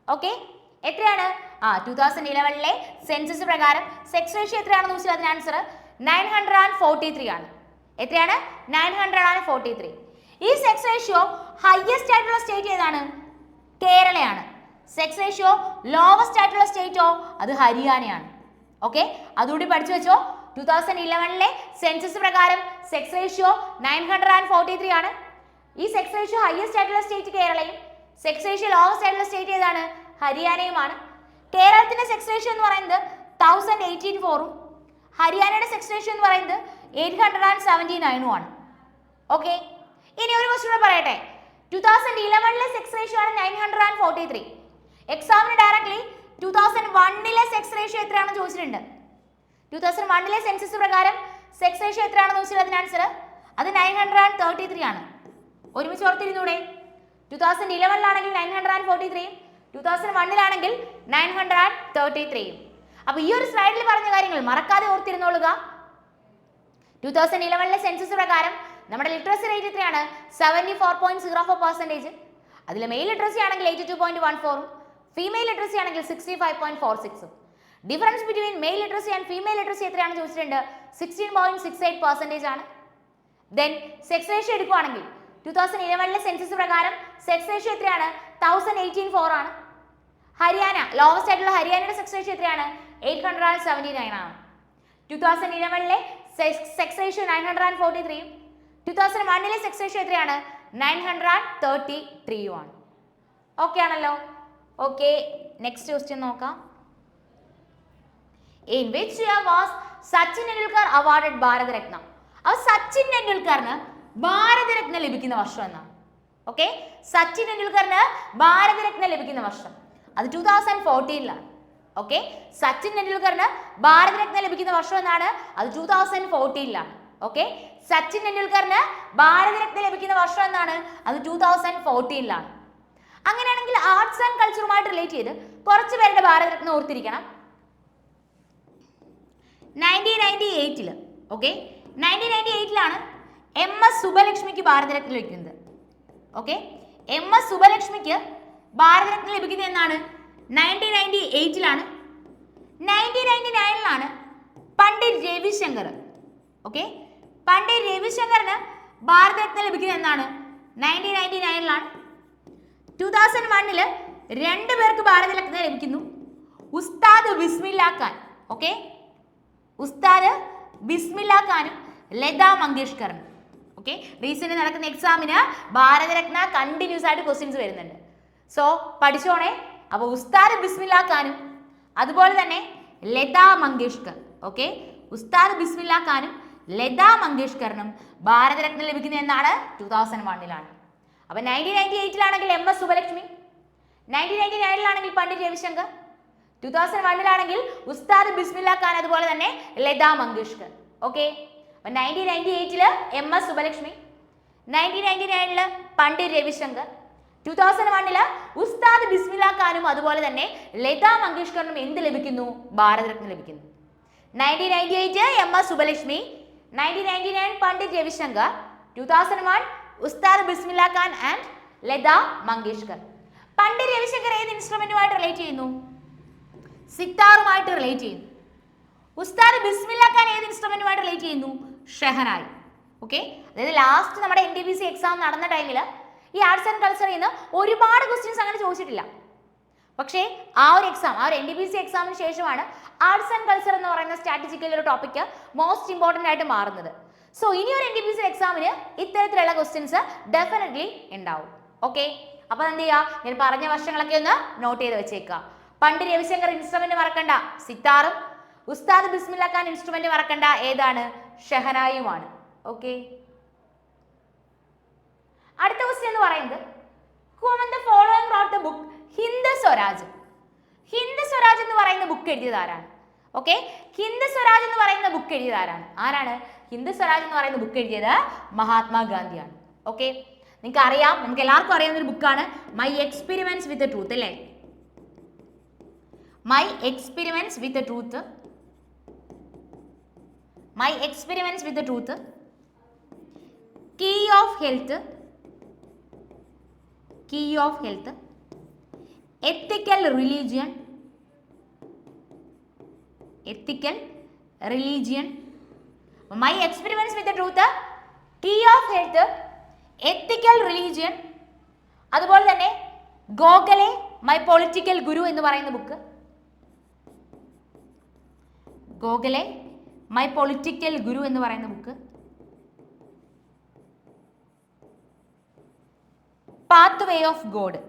ഓക്കെ, എത്രയാണ്? 2011 സെൻസസ് പ്രകാരം സെക്സ് റേഷ്യോ എത്രയാണെന്ന് ചോദിച്ചാൽ അതിന് ആൻസർ 943 ആണ്. എത്രയാണ്? 943. ഈ സെക്സ് റേഷ്യോ ഹയസ്റ്റ് ആയിട്ടുള്ള സ്റ്റേറ്റ് ഏതാണ്? കേരളയാണ്. സെക്സ് റേഷ്യോ ലോവസ്റ്റ് ആയിട്ടുള്ള സ്റ്റേറ്റോ? അത് ഹരിയാനയാണ്. ഓക്കെ, അതുകൂടി പഠിച്ചു വെച്ചോ. 2011 സെൻസസ് പ്രകാരം സെക്സ് റേഷ്യോ 943 ആണ്. ഈ സെക്സ് റേഷ്യോ ഹയസ്റ്റ് ആയിട്ടുള്ള സ്റ്റേറ്റ് കേരളയും സെക്സ് റേഷ്യോ ലോവസ്റ്റ് ആയിട്ടുള്ള സ്റ്റേറ്റ് ഏതാണ്? ഹരിയാനയുമാണ്. കേരളത്തിന്റെ സെക്സ് റേഷ്യോ എന്ന് പറയുന്നത് 1084ഉം ഹരിയാനയുടെ സെക്സ് റേഷ്യോ എന്ന് പറയുന്നത് 879ഉം ആണ്. ഓക്കെ, ഇനി ഒരു ക്വസ്റ്റ്യൻ പറയട്ടെ. 2011 സെക്സ് റേഷ്യോ ആണ് 943. എക്സാമിന് ഡയറക്ട്ലി 2001 സെക്സ് റേഷ്യോ എത്രയാണെന്ന് ചോദിച്ചിട്ടുണ്ട്. 2001 സെൻസസ് പ്രകാരം സെക്സ് റേഷ്യോ എത്രയാണെന്ന് ചോദിച്ചത്? അതിന് ആൻസർ അത് 933 ആണ്. ഒരുമിച്ച് ഓർത്തിരുന്നൂടെ? 2011 943, 2001 933. അപ്പൊ ഈ ഒരു സ്ലൈഡിൽ പറഞ്ഞ കാര്യങ്ങൾ മറക്കാതെ ഓർത്തിരുന്നോളുക. 2011 സെൻസസ് പ്രകാരം നമ്മുടെ ലിറ്ററസി റേറ്റ് എത്രയാണ്? 74.04%. അതിൽ മെയിൽ ലിറ്ററസി ആണെങ്കിൽ 82.14ഉം ഫീമെയിൽ ലിറ്ററസി ആണെങ്കിൽ 65.46ഉം. Difference between male literacy and female literacy എത്രയാണെന്ന് ചോദിച്ചിട്ടുണ്ട്? 16.68% ആണ്. ദെൻ സെക്സ് റേഷ്യോ എടുക്കുവാണെങ്കിൽ 2011 സെൻസസ് പ്രകാരം സെക്സ് റേഷ്യോ എത്രയാണ്? 1084 ആണ്. ഹരിയാന ലോവസ്റ്റ് ആയിട്ടുള്ള ഹരിയാനയുടെ സെക്സ് റേഷ്യോ എത്രയാണ്? 879 ആണ്. 2011 സെക്സ് റേഷ്യോ 943ഉം 2001 സെക്സ് റേഷ്യോ എത്രയാണ്? 933 ആണ്. ഓക്കെ ആണല്ലോ? ഓക്കെ, നെക്സ്റ്റ് ക്വസ്റ്റ്യൻ നോക്കാം. In which year was Sachin Tendulkar awarded Bharat Ratna? അപ്പോൾ സച്ചിൻ ടെണ്ടുൽക്കറിന് ഭാരതരത്ന ലഭിക്കുന്ന വർഷം എന്നാണ്. ഓക്കെ, സച്ചിൻ ടെണ്ടുൽക്കറിന് ഭാരതരത്ന ലഭിക്കുന്ന വർഷം അത് 2014ലാണ്. ഓക്കെ, സച്ചിൻ ടെണ്ടുൽക്കറിന് ഭാരതരത്ന ലഭിക്കുന്ന വർഷം എന്നാണ് അത് 2014ലാണ്. ഓക്കെ, സച്ചിൻ ടെണ്ടുൽക്കറിന് ഭാരതരത്ന ലഭിക്കുന്ന വർഷം എന്നാണ് അത് 2014ലാണ്. അങ്ങനെയാണെങ്കിൽ ആർട്സ് ആൻഡ് കൾച്ചറുമായിട്ട് റിലേറ്റ് ചെയ്ത് കുറച്ച് പേരുടെ ഭാരതരത്ന ഓർത്തിരിക്കണം. 1998 ഓക്കെ, 1998ലാണ് MS സുബലക്ഷ്മിക്ക് ഭാരതരത്ന ലഭിക്കുന്നത്. ഓക്കെ, MS സുബലക്ഷ്മിക്ക് ഭാരതരത്ന ലഭിക്കുന്നത് എന്നാണ്? 1998ലാണ്. 1999ലാണ് പണ്ഡിറ്റ് രവിശങ്കർ. ഓക്കെ, പണ്ഡിറ്റ് രവിശങ്കറിന് ഭാരതരത്ന ലഭിക്കുന്നത് എന്നാണ്? 1999ലാണ്. 2001 രണ്ട് പേർക്ക് ഭാരതരത്ന ലഭിക്കുന്നു. ഉസ്താദ് ബിസ്മില്ലാ ഖാൻ. ഓക്കെ, ഉസ്താദ് ബിസ്മില്ലാ ഖാനും ലതാ മങ്കേഷ്കറിനും. ഓക്കെ, റീസെന്റ് നടക്കുന്ന എക്സാമിന് ഭാരതരത്ന കണ്ടിന്യൂസ് ആയിട്ട് ക്വസ്റ്റ്യൻസ് വരുന്നുണ്ട്. സോ പഠിച്ചോണേ. അപ്പോൾ ഉസ്താദ് ബിസ്മില്ലാ ഖാനും അതുപോലെ തന്നെ ലതാ മങ്കേഷ്കർ. ഓക്കെ, ഉസ്താദ് ബിസ്മില്ലാ ഖാനും ലതാ മങ്കേഷ്കറിനും ഭാരതരത്ന ലഭിക്കുന്നത് എന്നാണ്? 2001ലാണ്. അപ്പൊ 1998ലാണെങ്കിൽ MS സുബലക്ഷ്മി, 1999ലാണെങ്കിൽ പണ്ഡിറ്റ് രവിശങ്കർ, 2001ലാണെങ്കിൽ ഉസ്താദ് ബിസ്മില്ലാ ഖാൻ അതുപോലെ തന്നെ ലതാ മങ്കേഷ്കർ. ഓക്കെ, അപ്പൊ 1998 MS സുബലക്ഷ്മി, 1999 പണ്ഡിറ്റ് രവിശങ്കർ, 2001 ഉസ്താദ് ബിസ്മില്ലാ ഖാനും അതുപോലെ തന്നെ ലതാ മങ്കേഷ്കറിനും എന്ത് ലഭിക്കുന്നു? ഭാരതരത്ന ലഭിക്കുന്നു. 1998 MS സുബലക്ഷ്മി, 1999 പണ്ഡിറ്റ് രവിശങ്കർ, 2001 ഉസ്താദ് ബിസ്മില്ലാ ഖാൻ ആൻഡ് ലതാ മങ്കേഷ്കർ. പണ്ഡിറ്റ് രവിശങ്കർ ഏത് ഇൻസ്ട്രുമെന്റുമായിട്ട് റിലേറ്റ് ചെയ്യുന്നു? സിത്താറുമായിട്ട് റിലേറ്റ് ചെയ്യുന്നു. ഉസ്താദ് ബിസ്മില്ലാ ഖാൻ ഏത് ഇൻസ്ട്രുമെന്റുമായിട്ട് റിലേറ്റ് ചെയ്യുന്നു? ഷെഹനായി. ഓക്കെ, അതായത് ലാസ്റ്റ് നമ്മുടെ NTPC എക്സാം നടന്ന ടൈമിൽ ഈ ആർട്സ് ആൻഡ് കൾച്ചറിൽ നിന്ന് ഒരുപാട് ക്വസ്റ്റ്യൻസ് അങ്ങനെ ചോദിച്ചിട്ടില്ല. പക്ഷേ ആ ഒരു NTPC എക്സാമിന് ശേഷമാണ് ആർട്സ് ആൻഡ് കൾച്ചർ എന്ന് പറയുന്ന സ്ട്രാറ്റജിക്കൽ ഒരു ടോപ്പിക്ക് മോസ്റ്റ് ഇമ്പോർട്ടൻ്റ് ആയിട്ട് മാറുന്നത്. സോ ഇനി ഒരു NTPC എക്സാമിന് ഇത്തരത്തിലുള്ള ക്വസ്റ്റ്യൻസ് ഡെഫിനറ്റ്ലി ഉണ്ടാവും. ഓക്കെ, അപ്പോൾ എന്ത് ചെയ്യുക? ഞാൻ പറഞ്ഞ വർഷങ്ങളൊക്കെ ഒന്ന് നോട്ട് ചെയ്ത് വെച്ചേക്കുക. പണ്ഡിറ്റ് രവിശങ്കർ ഇൻസ്ട്രുമെന്റ് മറക്കണ്ട, സിത്താറും. ഉസ്താദ് ബിസ്മില്ലാ ഖാൻ ഇൻസ്ട്രുമെന്റ് മറക്കണ്ട, ഏതാണ്? ഷെഹനായുമാണ്. ഓക്കെ, അടുത്ത ക്വസ്റ്റ്യൻ എന്ന് പറയുന്നത് who among the following wrote the book Hind Swaraj? Hind Swaraj എന്ന് പറയുന്ന ബുക്ക് എഴുതിയത് ആരാണ്? ഓക്കെ, ഹിന്ദ് സ്വരാജ് എന്ന് പറയുന്ന ബുക്ക് എഴുതിയത് ആരാണ്? ഹിന്ദ് സ്വരാജ് എന്ന് പറയുന്ന ബുക്ക് എഴുതിയത് മഹാത്മാഗാന്ധിയാണ്. ഓക്കെ, നിങ്ങൾക്ക് അറിയാം, നമുക്ക് എല്ലാവർക്കും അറിയാവുന്ന ഒരു ബുക്കാണ് my experiments with the truth, അല്ലേ? My experiments with the truth, my experiments with the truth, key of health, key of health, ethical religion, ethical religion, my experiments with the truth, key of health, ethical religion, അതുപോലെ തന്നെ Gokhale my political guru എന്ന് പറയുന്ന book, Gokhale my political guru എന്ന് പറയുന്ന book, pathway of God.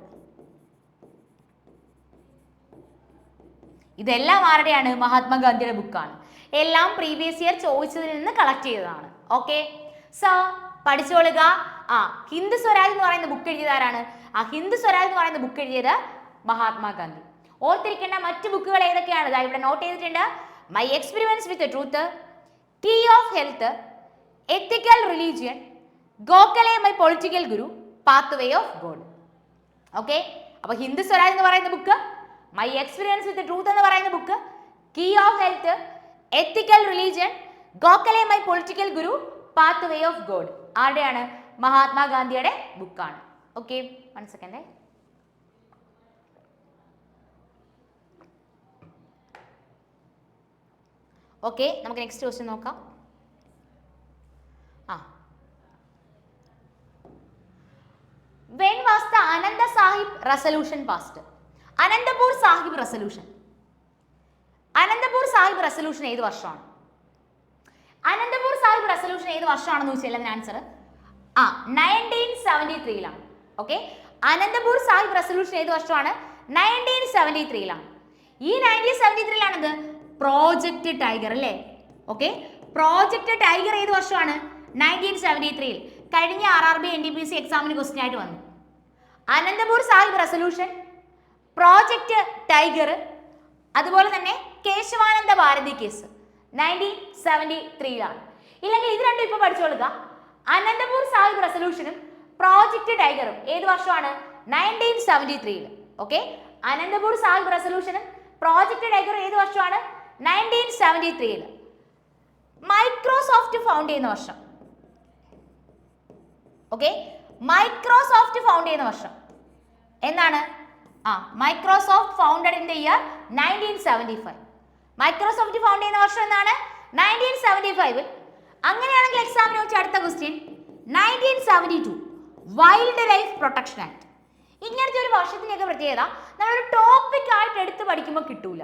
ഇതെല്ലാം ആരുടെയാണ്? മഹാത്മാഗാന്ധിയുടെ ബുക്കാണ്. എല്ലാം പ്രീവിയസ് ഇയർ ചോദിച്ചതിൽ നിന്ന് കളക്ട് ചെയ്തതാണ്. ഓക്കെ, സോ പഠിച്ചോളുക. ഹിന്ദ് സ്വരാജ് എന്ന് പറയുന്ന ബുക്ക് എഴുതിയത് ആരാണ്? ഹിന്ദ് സ്വരാജ് എന്ന് പറയുന്ന ബുക്ക് എഴുതിയത് മഹാത്മാഗാന്ധി. ഓർത്തിരിക്കേണ്ട മറ്റു ബുക്കുകൾ ഏതൊക്കെയാണ്? ഇവിടെ നോട്ട് ചെയ്തിട്ടുണ്ട്. My experiments with truth, key of health, ethical religion, Gokhale my political guru, pathway of God. Okay, അപ്പൊ ഹിന്ദ് സ്വരാജ് എന്ന് പറയുന്ന book, my experience with truth എന്ന് പറയുന്ന book, key of health, ethical religion, Gokhale my political guru, pathway of God ആരുടെയാണ്? മഹാത്മാഗാന്ധിയുടെ ബുക്കാണ്. Okay, 1 second. Okay, നമുക്ക് next question നോക്കാം. When was the Ananda Sahib resolution passed? Anandpur Sahib resolution. Anantapur Sahib resolution ഏത് വർഷമാണ്? Anandpur Sahib resolution ഏത് വർഷമാണെന്ന് ചോദിച്ചാൽ അതിന് ആൻസർ 1973ലാണ്. ഓക്കെ, അനന്തപൂർ സാഹിബ് റെസൊല്യൂഷൻ ഏത് വർഷമാണ്? 1973ലാണ്. ഈ 1973ലാണിത് പ്രോജക്റ്റ് ടൈഗർ അല്ലേ? ഓക്കെ, പ്രോജക്റ്റ് ടൈഗർ ഏത് വർഷമാണ്? 1973ൽ. കഴിഞ്ഞ RRB NTPC എക്സാമിന് ക്വസ്റ്റ്യൻ ആയിട്ട് വന്നു. Anantapur Sahib resolution, project tiger, അതുപോലെ തന്നെ കേശവാനന്ദ ഭാരതി കേസ് 1973ലാണ്. ഇല്ലെങ്കിൽ ഇത് രണ്ടും ഇപ്പൊ പഠിച്ചോളുക. അനന്തപൂർ സാഹിബ് റെസൊല്യൂഷനും പ്രോജക്റ്റ് ടൈഗറും ഏത് വർഷമാണ്? 1973ൽ. ഓക്കെ, അനന്തപൂർ സാഹിബ് റെസൊല്യൂഷനും പ്രോജക്റ്റ് ടൈഗറും ഏത് വർഷമാണ്? 1973ൽ. മൈക്രോസോഫ്റ്റ് ഫൗണ്ട് ചെയ്യുന്ന വർഷം? ഓക്കെ, മൈക്രോസോഫ്റ്റ് ഫൗണ്ട് ചെയ്യുന്ന വർഷം എന്താണ്? Microsoft founded in the year 1975. Microsoft found ചെയ്യുന്ന വർഷം എന്താണ്? 1975. അങ്ങനെയാണെങ്കിൽ എക്സാമിന് വെച്ച അടുത്ത question 1972 wild life protection act. ഇങ്ങനത്തെ ഒരു വർഷത്തിൻ്റെയൊക്കെ പ്രത്യേകത നമ്മളൊരു ടോപ്പിക് ആയിട്ട് എടുത്ത് പഠിക്കുമ്പോൾ കിട്ടൂല.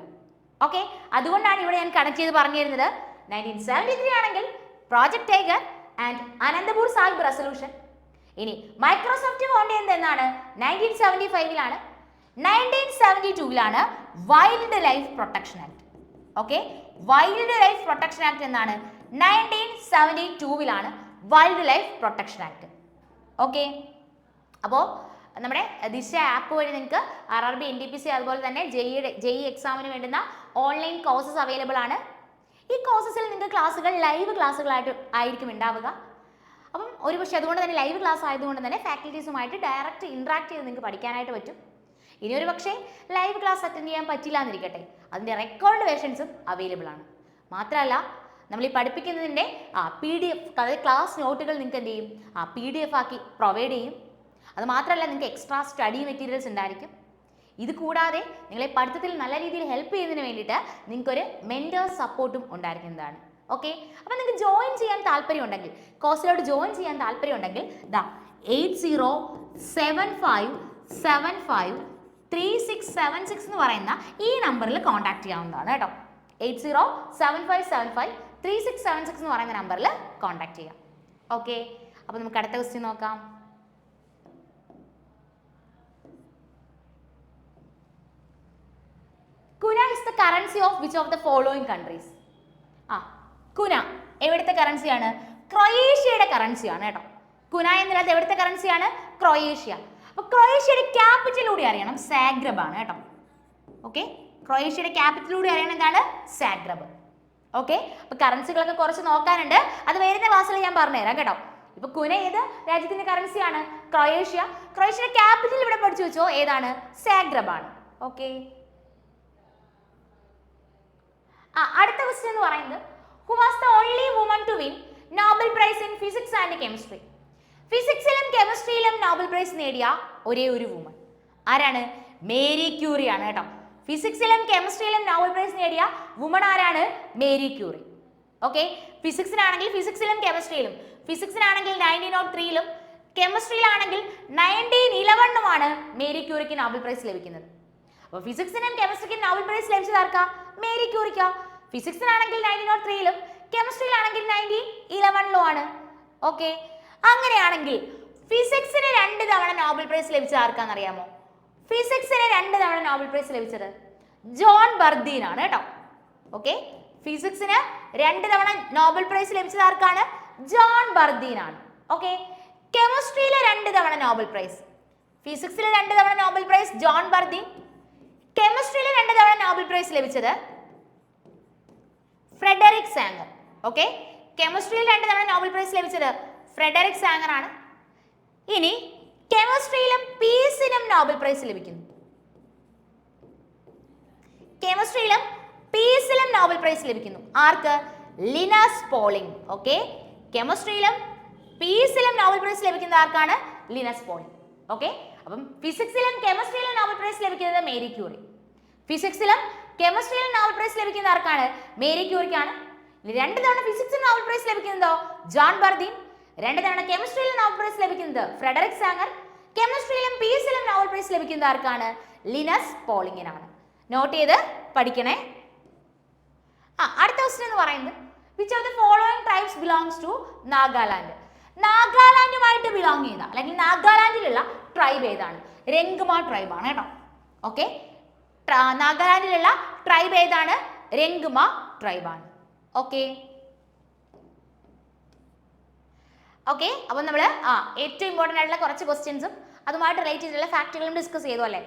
ഓക്കെ, അതുകൊണ്ടാണ് ഇവിടെ ഞാൻ കണക്ട് ചെയ്ത് പറഞ്ഞു തരുന്നത്. 1973 ആണെങ്കിൽ Project Tiger and Anandpur Sahib resolution. ഇനി മൈക്രോസോഫ്റ്റ് ഫൗണ്ട് ചെയ്യുന്നത് എന്നാണ്? 1975ലാണ്. 1972ലാണ് wildlife protection act. Okay, wildlife protection act എന്നാണ്? 1972ലാണ് wildlife protection act. Okay, അപ്പോൾ നമ്മുടെ ദിശ ആപ്പ് വഴി നിങ്ങൾക്ക് RRB NTPC അതുപോലെ തന്നെ JEE എക്സാമിന് വേണ്ടുന്ന ഓൺലൈൻ കോഴ്സസ് അവൈലബിൾ ആണ്. ഈ കോഴ്സസിൽ നിങ്ങൾക്ക് ക്ലാസ്സുകൾ ലൈവ് ക്ലാസ്സുകളായിട്ട് ആയിരിക്കും ഉണ്ടാവുക. അപ്പം ഒരുപക്ഷെ അതുകൊണ്ട് തന്നെ ലൈവ് ക്ലാസ് ആയതുകൊണ്ട് തന്നെ ഫാക്കൽറ്റീസുമായിട്ട് ഡയറക്റ്റ് ഇൻട്രാക്ട് ചെയ്ത് നിങ്ങൾക്ക് പഠിക്കാനായിട്ട് പറ്റും. ഇനി ഒരു പക്ഷേ ലൈവ് ക്ലാസ് അറ്റൻഡ് ചെയ്യാൻ പറ്റില്ല എന്നിരിക്കട്ടെ, അതിൻ്റെ റെക്കോർഡ് വേർഷൻസും അവൈലബിൾ ആണ്. മാത്രമല്ല നമ്മൾ ഈ പഠിപ്പിക്കുന്നതിൻ്റെ PDF അതായത് ക്ലാസ് നോട്ടുകൾ നിങ്ങൾക്ക് എന്ത് ചെയ്യും? PDF ആക്കി പ്രൊവൈഡ് ചെയ്യും. അത് മാത്രമല്ല നിങ്ങൾക്ക് എക്സ്ട്രാ സ്റ്റഡി മെറ്റീരിയൽസ് ഉണ്ടായിരിക്കും. ഇത് കൂടാതെ നിങ്ങളെ പഠിത്തത്തിൽ നല്ല രീതിയിൽ ഹെൽപ്പ് ചെയ്യുന്നതിന് വേണ്ടിയിട്ട് നിങ്ങൾക്കൊരു മെൻറ്റർ സപ്പോർട്ടും ഉണ്ടായിരിക്കുന്നതാണ്. ഓക്കെ, അപ്പോൾ നിങ്ങൾക്ക് ജോയിൻ ചെയ്യാൻ താല്പര്യമുണ്ടെങ്കിൽ, കോഴ്സിലോട്ട് ജോയിൻ ചെയ്യാൻ താല്പര്യമുണ്ടെങ്കിൽ 8075753676 എന്ന് പറയുന്ന ഈ നമ്പറിൽ കോൺടാക്ട് ചെയ്യാവുന്നതാണ് കേട്ടോ. 8075753676 എന്ന് പറയുന്ന നമ്പറിൽ കോൺടാക്ട് ചെയ്യാം. ഓക്കെ, അപ്പോൾ നമുക്ക് അടുത്ത ക്വസ്റ്റ്യൻ നോക്കാം. Kuna is the currency of which of the following countries? കുന എവിടുത്തെ കറൻസിയാണ്? ക്രൊയേഷ്യയുടെ കറൻസിയാണ് കേട്ടോ. കുന എന്നുള്ളത് എവിടുത്തെ കറൻസിയാണ്? ക്രൊയേഷ്യ. അപ്പോൾ ക്രൊയേഷ്യയുടെ ക്യാപിറ്റൽ കൂടി അറിയണം, സാഗ്രബ് ആണ് കേട്ടോ. ഓക്കെ, ക്രൊയേഷ്യയുടെ ക്യാപിറ്റൽ കൂടി അറിയണം, എന്താണ്? സാഗ്രബ്. ഓക്കെ, അപ്പോൾ കറൻസികളൊക്കെ കുറച്ച് നോക്കാനുണ്ട്, അത് വരുന്ന ക്ലാസ്സിൽ ഞാൻ പറഞ്ഞുതരാം കേട്ടോ. ഇപ്പൊ കുന ഏത് രാജ്യത്തിന്റെ കറൻസിയാണ്? ക്രൊയേഷ്യ. ക്രൊയേഷ്യയുടെ ക്യാപിറ്റൽ ഇവിടെ പഠിച്ചു വെച്ചോ, ഏതാണ്? സാഗ്രബ് ആണ്. ഓക്കെ, അടുത്ത ക്വസ്റ്റ്യൻ എന്ന് പറയുന്നത് who was the only woman to win Nobel Prize in Physics and Chemistry? ഫിസിക്സിലും കെമിസ്ട്രിയിലും നോബൽ പ്രൈസ് നേടിയ ഒരേ ഒരു വുമൺ ആരാണ്? മേരി ക്യൂറി ആണ് കേട്ടോ. ഫിസിക്സിലും കെമിസ്ട്രിയിലും നോബൽ പ്രൈസ് നേടിയ വുമൺ ആരാണ്? Marie Curie. ഓക്കെ, ഫിസിക്സിനാണെങ്കിൽ ഫിസിക്സിലും കെമിസ്ട്രിയിലും, ഫിസിക്സിനാണെങ്കിൽ 1903ലും കെമിസ്ട്രിയിലാണെങ്കിൽ 1911 മേരി ക്യൂറിക്ക് നോബൽ പ്രൈസ് ലഭിക്കുന്നത്. അപ്പോൾ ഫിസിക്സിനും കെമിസ്ട്രിക്കും നോബൽ പ്രൈസ് ലഭിച്ചത് ആർക്കാ? മേരി ക്യൂറിക്കാ. ഫിസിക്സിനാണെങ്കിൽ 1903 കെമിസ്ട്രിയിലാണെങ്കിൽ 1911 ആണ്. ഓക്കെ, അങ്ങനെയാണെങ്കിൽ ഫിസിക്സിന് 2 തവണ നോബൽ പ്രൈസ് ലഭിച്ചത് ആർക്കാന്ന് അറിയാമോ? ഫിസിക്സിന് 2 തവണ നോബൽ പ്രൈസ് ലഭിച്ചത് ജോൺ ബർദീൻ ആണ് കേട്ടോ. ഓക്കെ, ഫിസിക്സിന് 2 തവണ നോബൽ പ്രൈസ് ലഭിച്ചത് ആർക്കാണ്? ജോൺ ബർദീൻ ആണ്. ഓക്കെ, കെമിസ്ട്രിയിലെ 2 തവണ നോബൽ പ്രൈസ്, ഫിസിക്സിലെ 2 തവണ നോബൽ പ്രൈസ് ജോൺ ബർദീൻ, കെമിസ്ട്രിയിലെ 2 തവണ നോബൽ പ്രൈസ് ലഭിച്ചത് ഫ്രെഡറിക് സാങ്ങർ. ഓക്കെ, കെമിസ്ട്രിയിൽ 2 തവണ നോബൽ പ്രൈസ് ലഭിച്ചത് ഫ്രെഡറിക് സാങ്ങർ ആണ്. ഇനി കെമിസ്ട്രിയിലും പീസിനും നോബൽ പ്രൈസ് ലഭിക്കുന്നു. കെമിസ്ട്രിയിലും പീസിലും നോബൽ പ്രൈസ് ലഭിക്കുന്നു. ആർക്ക്? Linus Pauling. ഓക്കെ, കെമിസ്ട്രിയിലും പീസിലും നോബൽ പ്രൈസ് ലഭിക്കുന്നത് ആർക്കാണ്? Linus Pauling. ഓക്കെ, അപ്പം ഫിസിക്സിലും കെമിസ്ട്രിയിലും നോബൽ പ്രൈസ് ലഭിക്കുന്നത് മേരി ക്യൂറി. ഫിസിക്സിലും കെമിസ്ട്രിയിലും നോബൽ പ്രൈസ് ലഭിക്കുന്നത് ആർക്കാണ്? മേരി ക്യൂറിക്കാണ്. 2 തവണ ഫിസിക്സിൽ നോബൽ പ്രൈസ് ലഭിക്കുന്നതോ ജോൺ ബർദീൻ, 2 തവണ കെമിസ്ട്രിയിലും നോബൽ പ്രൈസ് ലഭിക്കുന്നത് ഫ്രെഡറിക് സാങ്ങർ, കെമിസ്ട്രിയിലും പീസിലും നോബൽ പ്രൈസ് ലഭിക്കുന്നത് ആർക്കാണ്? ലിനസ് പോളിംഗിനാണ്. നോട്ട് ചെയ്ത് പഠിക്കണേ. അടുത്ത ക്വസ്റ്റ്യൻ എന്ന് പറയുന്നത് which of the following tribes belongs to Nagaland? നാഗാലാൻഡുമായിട്ട് ബിലോങ് ചെയ്ത അല്ലെങ്കിൽ നാഗാലാൻഡിലുള്ള ട്രൈബ് ഏതാണ്? രംഗ്മ ട്രൈബ് ആണ് കേട്ടോ. ഓക്കെ, നാഗാലാൻഡിലുള്ള ട്രൈബ് ഏതാണ്? രംഗ്മ ട്രൈബ് ആണ്. ഓക്കെ ഓക്കെ, അപ്പം നമ്മൾ ഏറ്റവും ഇമ്പോർട്ടൻ്റ് ആയിട്ടുള്ള കുറച്ച് ക്വസ്റ്റ്യൻസും അതുമായിട്ട് റിലേറ്റ് ചെയ്തിട്ടുള്ള ഫാക്റ്റുകളും ഡിസ്കസ് ചെയ്തു അല്ലേ.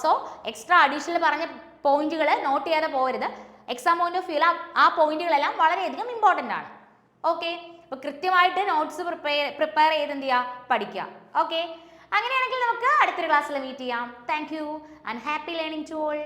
സോ എക്സ്ട്രാ അഡീഷണൽ പറഞ്ഞ പോയിന്റുകൾ നോട്ട് ചെയ്യാതെ പോകരുത്. എക്സാം പോയിന്റ് ഓഫ് വ്യൂ ആ പോയിന്റുകളെല്ലാം വളരെയധികം ഇമ്പോർട്ടൻ്റ് ആണ്. ഓക്കെ, അപ്പോൾ കൃത്യമായിട്ട് നോട്ട്സ് പ്രിപ്പയർ ചെയ്ത് എന്ത് ചെയ്യുക? പഠിക്കുക. ഓക്കെ, അങ്ങനെയാണെങ്കിൽ നമുക്ക് അടുത്തൊരു ക്ലാസ്സിൽ മീറ്റ് ചെയ്യാം. Thank you and happy learning to all.